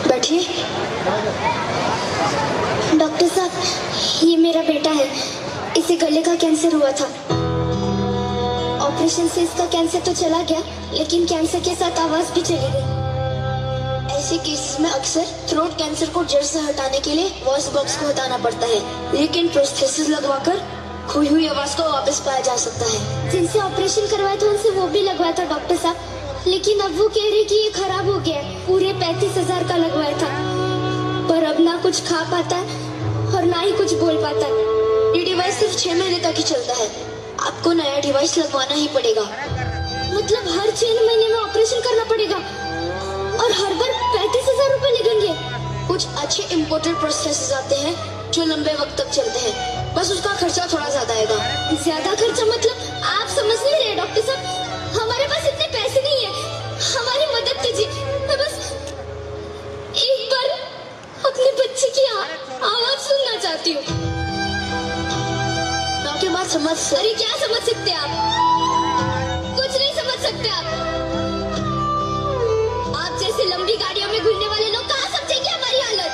बैठिए। डॉक्टर साहब, ये मेरा बेटा है, इसे गले का कैंसर हुआ था। ऑपरेशन से इसका कैंसर तो चला गया, लेकिन कैंसर के साथ आवाज भी चली गई। ऐसे केसेस में अक्सर थ्रोट कैंसर को जड़ से हटाने के लिए वॉइस बॉक्स को हटाना पड़ता है, लेकिन प्रोस्थेसिस लगवाकर खोई हुई आवाज को वापस पाया जा सकता है। जिनसे ऑपरेशन करवाया था उनसे वो भी लगवाया था डॉक्टर साहब, लेकिन अब वो कह रहे कि ये खराब हो गया है। पूरे 35,000 का लगवाया था, पर अब ना कुछ खा पाता है और ना ही कुछ बोल पाता है। ये डिवाइस सिर्फ 6 महीने तक ही चलता है। आपको नया डिवाइस लगवाना ही पड़ेगा। मतलब हर 6 महीने में ऑपरेशन करना पड़ेगा और हर बार 35,000 रुपए लगेंगे। कुछ अच्छे इम्पोर्टेड प्रोसेसेस आते हैं जो लंबे वक्त तक चलते हैं, बस उसका खर्चा थोड़ा ज्यादा आएगा। ज्यादा खर्चा मतलब आप समझ नहीं रहे डॉक्टर साहब, हमारे पास इतने पैसे नहीं है, हमारी मदद कीजिए। मैं बस एक बार अपने बच्चे की आवाज सुनना चाहती हूँ। आपकी बात समझ, अरे क्या समझ सकते आप? कुछ नहीं समझ सकते आप जैसे लंबी गाड़ियों में घूमने वाले लोग कहाँ समझेंगे हमारी हालत।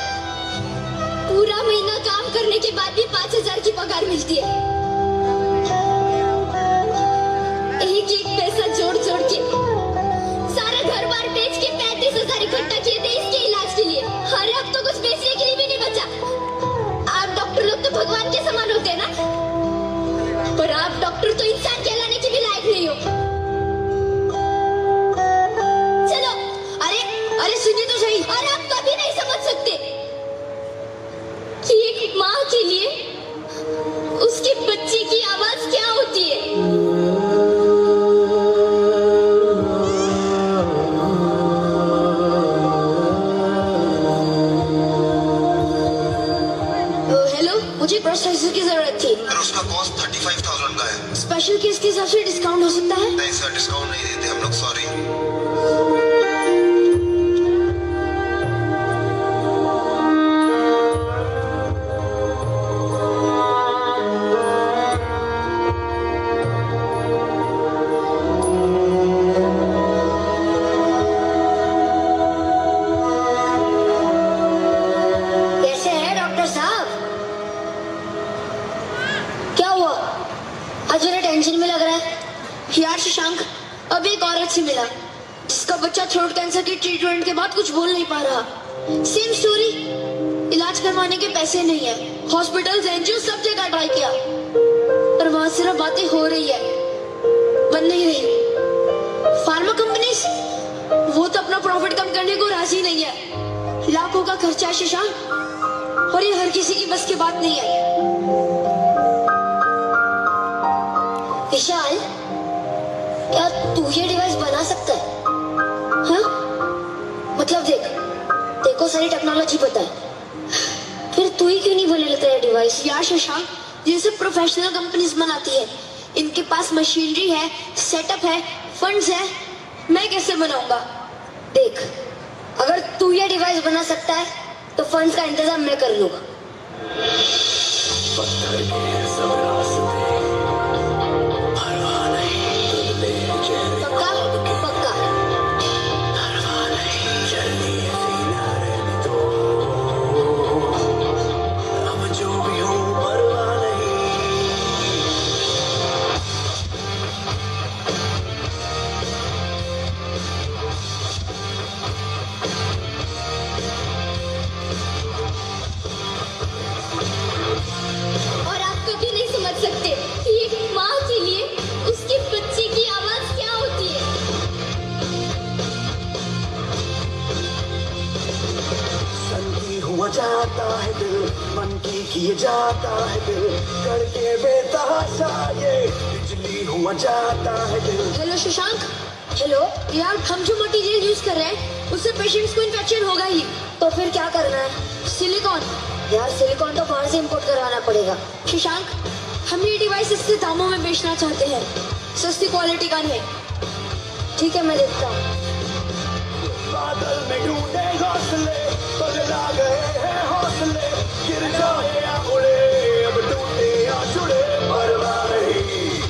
पूरा महीना काम करने के बाद भी 5,000 की पगार मिलती है। एक एक पैसा जोड़ जोड़ के सारा घर बार बेच के 35,000 इकट्ठा किए थे इसके इलाज के लिए। अरे अब तो कुछ बेचने के लिए भी नहीं बचा। आप डॉक्टर लोग तो भगवान के समान होते हैं ना, पर आप डॉक्टर तो इंसान कहलाने के भी लायक नहीं हो। चलो, अरे सुनिए तो सही। अरे आप कभी नहीं समझ सकते कि एक माँ के लिए उसके बच्चे की आवाज क्या होती है। हेलो, मुझे प्रोसेसर की जरूरत थी। उसका कॉस्ट 35,000 का है। स्पेशल केस के हिसाब से डिस्काउंट हो सकता है? नहीं सर, डिस्काउंट नहीं देते हम लोग, सॉरी। कैसे है डॉक्टर साहब? क्या हुआ? आज मेरा टेंशन में लग रहा है। यार शशांक, अब एक औरत से मिला जिसका बच्चा थ्रोट कैंसर की ट्रीटमेंट के बाद कुछ बोल नहीं पा रहा। सेम स्टोरी, इलाज करवाने के पैसे नहीं है। हॉस्पिटल, एनजीओ सब जगह ट्राई किया, पर वहां सिर्फ बातें हो रही है, बन नहीं रही। फार्मा कंपनीज वो तो अपना प्रॉफिट कम करने को राजी नहीं है। लाखों का खर्चा है शशांक, और ये हर किसी की बस की बात नहीं है। विशाल, क्या तू ये डिवाइस बना सकता है? हाँ? मतलब देखो सारी टेक्नोलॉजी पता है, फिर तू ही क्यों नहीं बना लेता है डिवाइस? यार शशांक, जैसे प्रोफेशनल कंपनीज बनाती है, इनके पास मशीनरी है, सेटअप है, फंड्स है, मैं कैसे बनाऊंगा? देख, अगर तू ये डिवाइस बना सकता है तो फंड्स का इंतजाम मैं कर लूंगा। पक्का? पक्का। और आप कभी नहीं समझ सकते कि एक माँ के लिए उसके बच्चे की आवाज क्या होती है। सनकी हुआ जाता है दिल, मन की किए जाता है दिल, करके बेतहाशा ये बिजली हुआ जाता है दिल। हेलो शशांक। हेलो यार, हम जो मटेरियल यूज कर रहे हैं उससे पेशेंट्स को इन्फेक्शन होगा ही, तो फिर क्या करना है? सिलिकॉन। यार सिलिकॉन तो बाहर से इंपोर्ट करवाना पड़ेगा। शशांक, हम ये डिवाइस इतने दामों में बेचना चाहते हैं, सस्ती क्वालिटी का नहीं। ठीक है, मैं देखता हूँ। बादल में ढूंढे घोंसले, बदला गए हैं हौसले, गिर जाए या उड़े, अब टूटे या जुड़े, परवाह नहीं,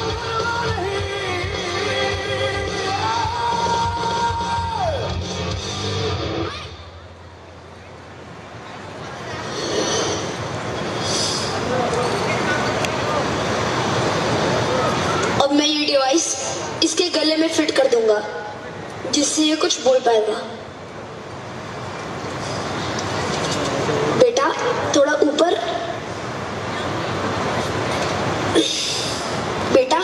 परवाह नहीं। इसके गले में फिट कर दूंगा जिससे ये कुछ बोल पाएगा। बेटा थोड़ा ऊपर। बेटा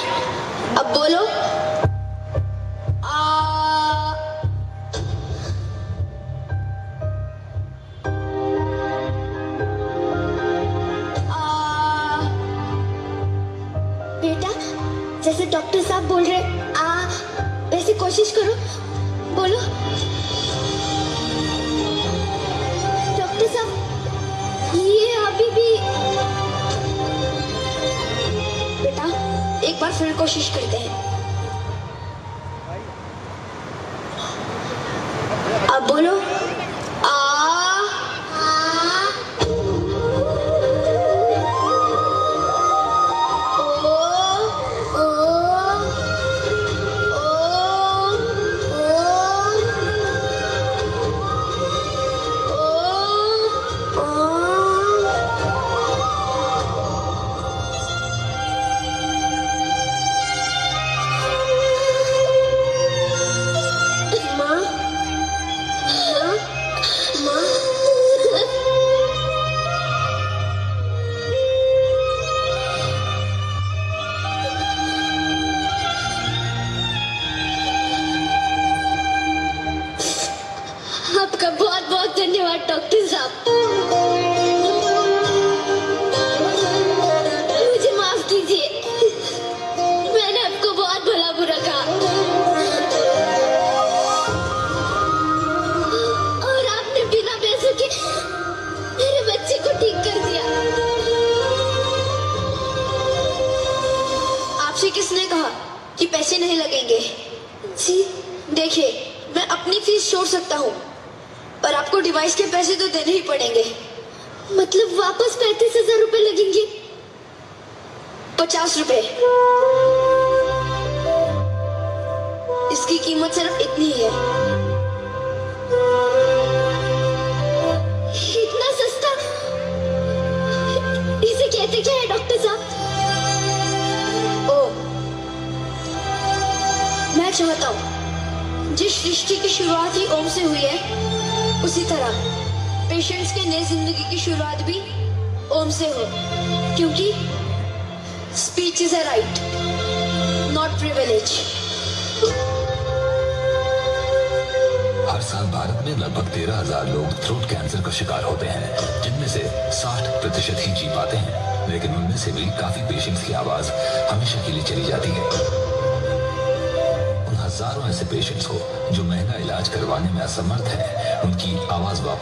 अब बोलो। बेटा जैसे डॉक्टर साहब बोल रहे वैसे कोशिश करो, बोलो। डॉक्टर साहब ये अभी भी। बेटा एक बार फिर कोशिश करते हैं। अब बोलो। आपका बहुत बहुत धन्यवाद डॉक्टर साहब। मुझे माफ कीजिए, मैंने आपको बहुत भला बुरा कहा और आपने बिना पैसों के मेरे बच्चे को ठीक कर दिया। आपसे किसने कहा कि पैसे नहीं लगेंगे? जी देखिए, मैं अपनी फीस छोड़ सकता हूँ पर आपको डिवाइस के पैसे तो देने ही पड़ेंगे। मतलब वापस 35,000 रुपए लगेंगे? 50 रुपए। इसकी कीमत सिर्फ इतनी ही है। इतना सस्ता? इसे कहते क्या है डॉक्टर साहब? ओ, मैं चाहता हूँ जिस सृष्टि की शुरुआत ही ओम से हुई है उसी तरह पेशेंट्स के नई जिंदगी की शुरुआत भी ओम से हो, क्योंकि speech is a right not privilege. हर साल भारत में लगभग 13,000 लोग थ्रोट कैंसर का शिकार होते हैं, जिनमें से 60% ही जी पाते हैं। लेकिन उनमें से भी काफी पेशेंट्स की आवाज हमेशा के लिए चली जाती है। हजारों ऐसे पेशेंट्स को जो महंगा इलाज करवाने में असमर्थ हैं, उनकी आवाज वापस